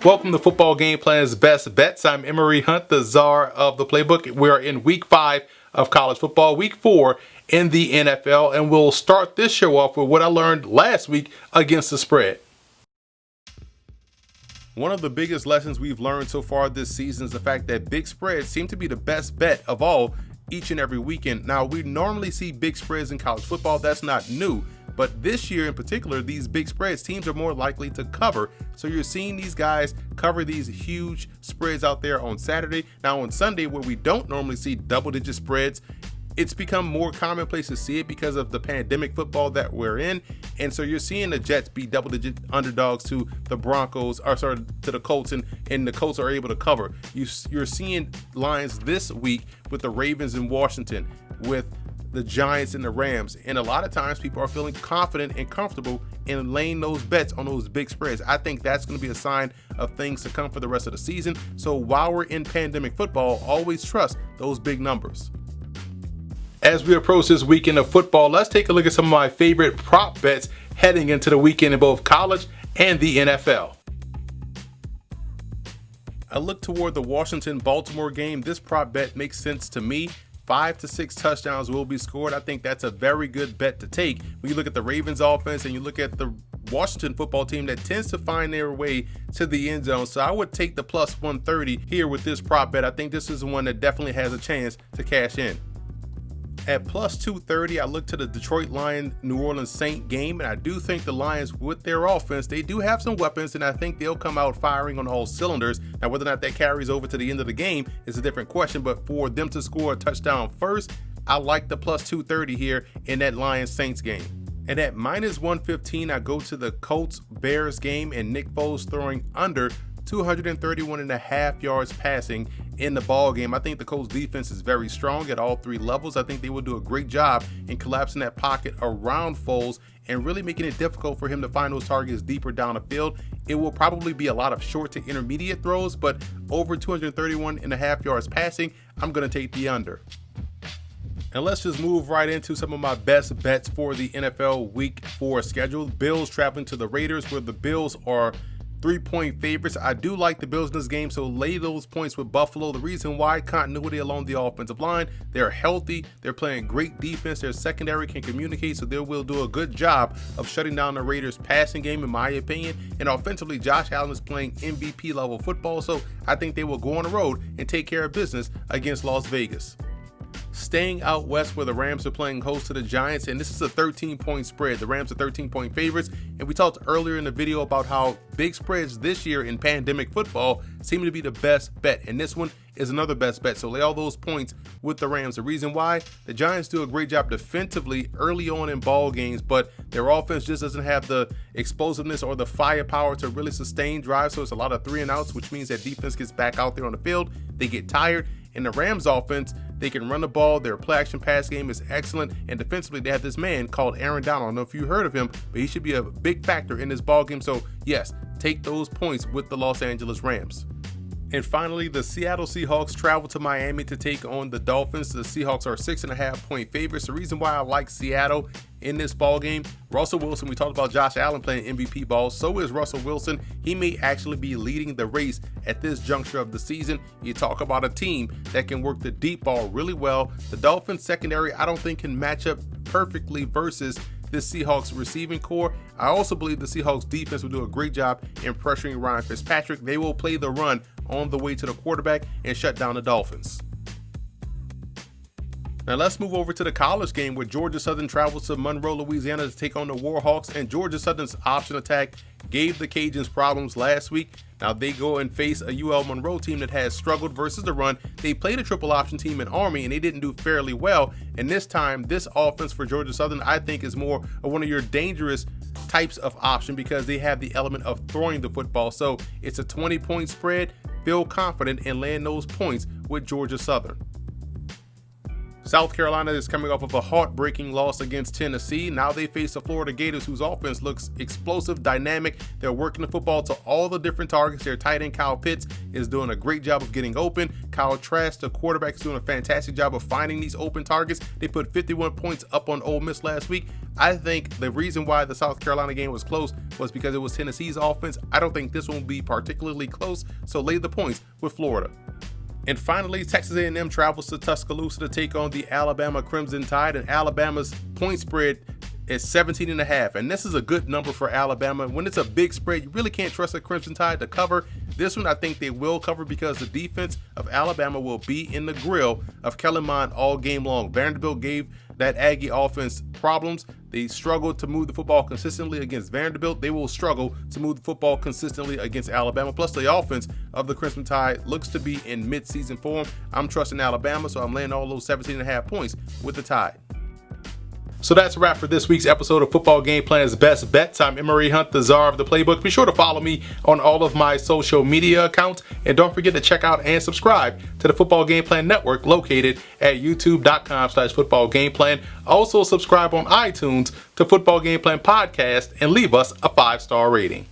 Welcome to Football Game Plan's Best Bets. I'm Emery Hunt, the czar of the playbook. We're in week 5 of college football, week 4 in the NFL, and we'll start this show off with what I learned last week against the spread. One of the biggest lessons we've learned so far this season is the fact that big spreads seem to be the best bet of all each and every weekend. Now, we normally see big spreads in college football. That's not new. But this year in particular, these big spreads, teams are more likely to cover. So you're seeing these guys cover these huge spreads out there on Saturday. Now on Sunday, where we don't normally see double-digit spreads, it's become more commonplace to see it because of the pandemic football that we're in. And so you're seeing the Jets be double-digit underdogs to the Broncos, to the Colts, and the Colts are able to cover. You're seeing lines this week with the Ravens in Washington, with the Giants and the Rams, and a lot of times people are feeling confident and comfortable in laying those bets on those big spreads. I think that's going to be a sign of things to come for the rest of the season. So while we're in pandemic football, always trust those big numbers. As we approach this weekend of football, let's take a look at some of my favorite prop bets heading into the weekend in both college and the NFL. I look toward the Washington-Baltimore game. This prop bet makes sense to me. 5 to 6 touchdowns will be scored. I think that's a very good bet to take. When you look at the Ravens offense and you look at the Washington football team that tends to find their way to the end zone. So I would take the plus 130 here with this prop bet. I think this is one that definitely has a chance to cash in. At plus 230, I look to the Detroit Lions New Orleans Saints game, and I do think the Lions, with their offense, they do have some weapons, and I think they'll come out firing on all cylinders. Now, whether or not that carries over to the end of the game is a different question, but for them to score a touchdown first, I like the plus 230 here in that Lions Saints game. And at minus 115, I go to the Colts Bears game, and Nick Foles throwing under 231.5 yards passing in the ball game. I think the Colts defense is very strong at all 3 levels. I think they will do a great job in collapsing that pocket around Foles and really making it difficult for him to find those targets deeper down the field. It will probably be a lot of short to intermediate throws, but over 231.5 yards passing, I'm going to take the under. And let's just move right into some of my best bets for the NFL Week 4 schedule. Bills traveling to the Raiders, where the Bills are 3-point favorites. I do like the Bills in this game, so lay those points with Buffalo. The reason why, continuity along the offensive line. They're healthy. They're playing great defense. Their secondary can communicate, so they will do a good job of shutting down the Raiders' passing game, in my opinion. And offensively, Josh Allen is playing MVP level football, so I think they will go on the road and take care of business against Las Vegas. Staying out west, where the Rams are playing host to the Giants, and this is a 13-point spread. The Rams are 13-point favorites, and we talked earlier in the video about how big spreads this year in pandemic football seem to be the best bet, and this one is another best bet. So lay all those points with the Rams. The reason why, the Giants do a great job defensively early on in ball games, but their offense just doesn't have the explosiveness or the firepower to really sustain drives, so it's a lot of 3 and outs, which means that defense gets back out there on the field. They get tired. In the Rams offense, they can run the ball. Their play action pass game is excellent. And defensively, they have this man called Aaron Donald. I don't know if you heard of him, but he should be a big factor in this ball game. So yes, take those points with the Los Angeles Rams. And finally, the Seattle Seahawks travel to Miami to take on the Dolphins. The Seahawks are 6.5-point favorites. The reason why I like Seattle in this ball game, Russell Wilson, we talked about Josh Allen playing MVP ball. So is Russell Wilson. He may actually be leading the race at this juncture of the season. You talk about a team that can work the deep ball really well. The Dolphins secondary, I don't think, can match up perfectly versus this Seahawks receiving core. I also believe the Seahawks defense will do a great job in pressuring Ryan Fitzpatrick. They will play the run on the way to the quarterback and shut down the Dolphins. Now let's move over to the college game, where Georgia Southern travels to Monroe, Louisiana to take on the Warhawks, and Georgia Southern's option attack gave the Cajuns problems last week. Now they go and face a UL Monroe team that has struggled versus the run. They played a triple option team in Army and they didn't do fairly well. And this time, this offense for Georgia Southern, I think, is more of one of your dangerous types of option because they have the element of throwing the football. So it's a 20-point spread. Feel confident in laying those points with Georgia Southern. South Carolina is coming off of a heartbreaking loss against Tennessee. Now they face the Florida Gators, whose offense looks explosive, dynamic. They're working the football to all the different targets. Their tight end, Kyle Pitts, is doing a great job of getting open. Kyle Trask, the quarterback, is doing a fantastic job of finding these open targets. They put 51 points up on Ole Miss last week. I think the reason why the South Carolina game was close was because it was Tennessee's offense. I don't think this one will be particularly close, so lay the points with Florida. And finally, Texas A&M travels to Tuscaloosa to take on the Alabama Crimson Tide, and Alabama's point spread is 17.5. And this is a good number for Alabama. When it's a big spread, you really can't trust the Crimson Tide to cover. This one, I think they will cover because the defense of Alabama will be in the grill of Kellen Mond all game long. Vanderbilt gave that Aggie offense problems. They struggled to move the football consistently against Vanderbilt. They will struggle to move the football consistently against Alabama. Plus, the offense of the Crimson Tide looks to be in mid-season form. I'm trusting Alabama, so I'm laying all those 17.5 points with the Tide. So that's a wrap for this week's episode of Football Game Plan's Best Bets. I'm Emery Hunt, the czar of the playbook. Be sure to follow me on all of my social media accounts. And don't forget to check out and subscribe to the Football Game Plan Network located at youtube.com/footballgameplan. Also subscribe on iTunes to Football Game Plan Podcast and leave us a 5-star rating.